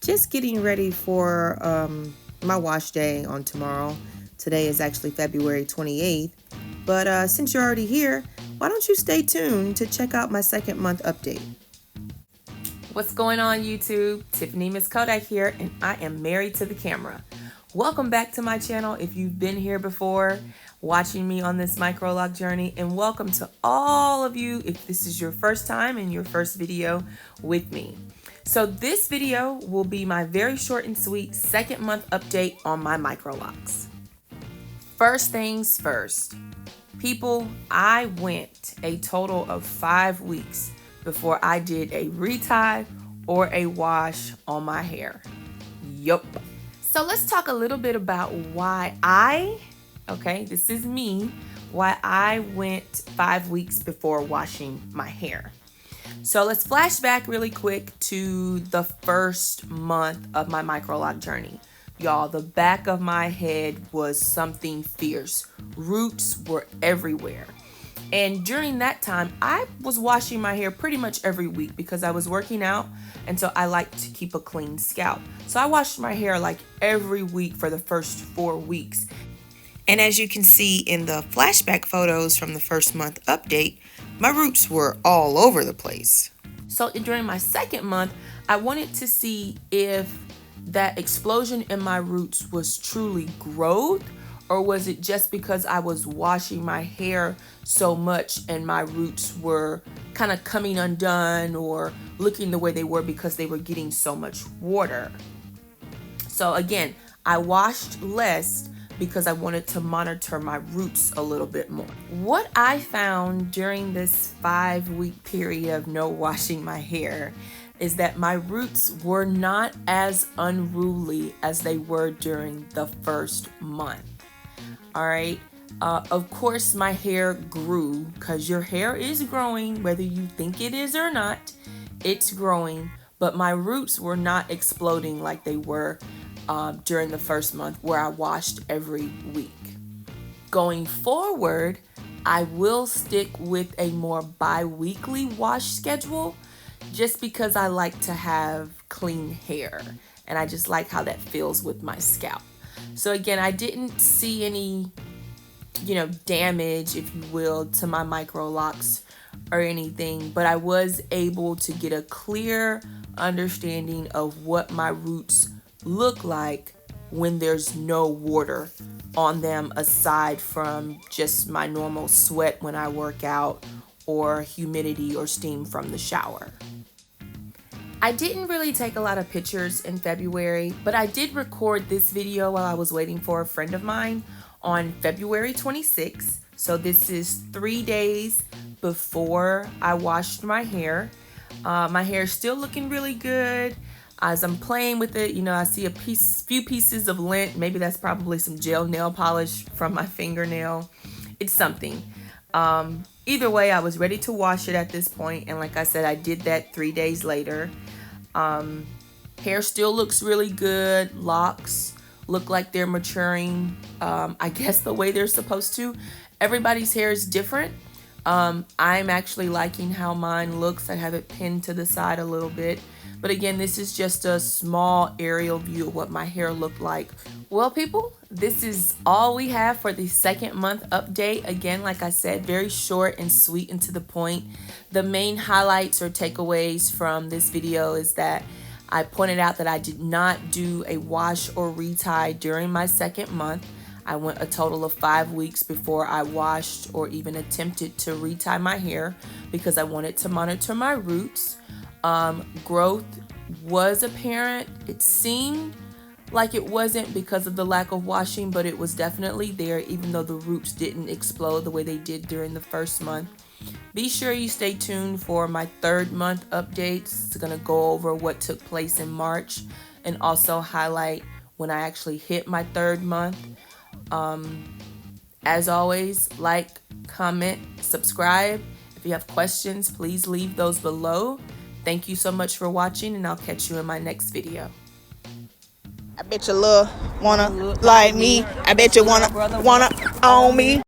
just getting ready for my wash day on tomorrow. Today is actually February 28th. But since you're already here, why don't you stay tuned to check out my second month update. What's going on, YouTube? Tiffany Miss Kodak here, and I am married to the camera. Welcome back to my channel if you've been here before watching me on this microloc journey, and welcome to all of you if this is your first time and your first video with me. So this video will be my very short and sweet second month update on my microlocs. First things first, people, I went a total of 5 weeks before I did a retie or a wash on my hair. Yup. So let's talk a little bit about why this is me, why I went 5 weeks before washing my hair. So let's flash back really quick to the first month of my microloc journey. Y'all, the back of my head was something fierce. Roots were everywhere. And during that time, I was washing my hair pretty much every week because I was working out, and so I like to keep a clean scalp. So I washed my hair like every week for the first 4 weeks. And as you can see in the flashback photos from the first month update, my roots were all over the place. So during my second month, I wanted to see if that explosion in my roots was truly growth, or was it just because I was washing my hair so much and my roots were kind of coming undone or looking the way they were because they were getting so much water. So again, I washed less because I wanted to monitor my roots a little bit more. What I found during this 5-week period of no washing my hair is that my roots were not as unruly as they were during the first month. All right. Of course, my hair grew because your hair is growing, whether you think it is or not, it's growing. But my roots were not exploding like they were during the first month where I washed every week. Going forward, I will stick with a more bi-weekly wash schedule just because I like to have clean hair and I just like how that feels with my scalp. So again, I didn't see any, damage, if you will, to my microlocs or anything, but I was able to get a clear understanding of what my roots look like when there's no water on them aside from just my normal sweat when I work out or humidity or steam from the shower. I didn't really take a lot of pictures in February, but I did record this video while I was waiting for a friend of mine on February 26th. So this is 3 days before I washed my hair. My hair is still looking really good. As I'm playing with it, I see a few pieces of lint. Maybe that's probably some gel nail polish from my fingernail. It's something. Either way, I was ready to wash it at this point, and like I said, I did that 3 days later. Hair still looks really good. Locks look like they're maturing, I guess the way they're supposed to. Everybody's hair is different. I'm actually liking how mine looks. I have it pinned to the side a little bit. But again, this is just a small aerial view of what my hair looked like. Well, people, this is all we have for the second month update. Again, like I said, very short and sweet and to the point. The main highlights or takeaways from this video is that I pointed out that I did not do a wash or retie during my second month. I went a total of 5 weeks before I washed or even attempted to retie my hair because I wanted to monitor my roots. Growth was apparent. It seemed like it wasn't because of the lack of washing, but it was definitely there, even though the roots didn't explode the way they did during the first month. Be sure you stay tuned for my third month updates. It's going to go over what took place in March and also highlight when I actually hit my third month. As always, like, comment, subscribe. If you have questions, please leave those below. Thank you so much for watching, and I'll catch you in my next video. I bet you wanna like me. I bet you wanna own me.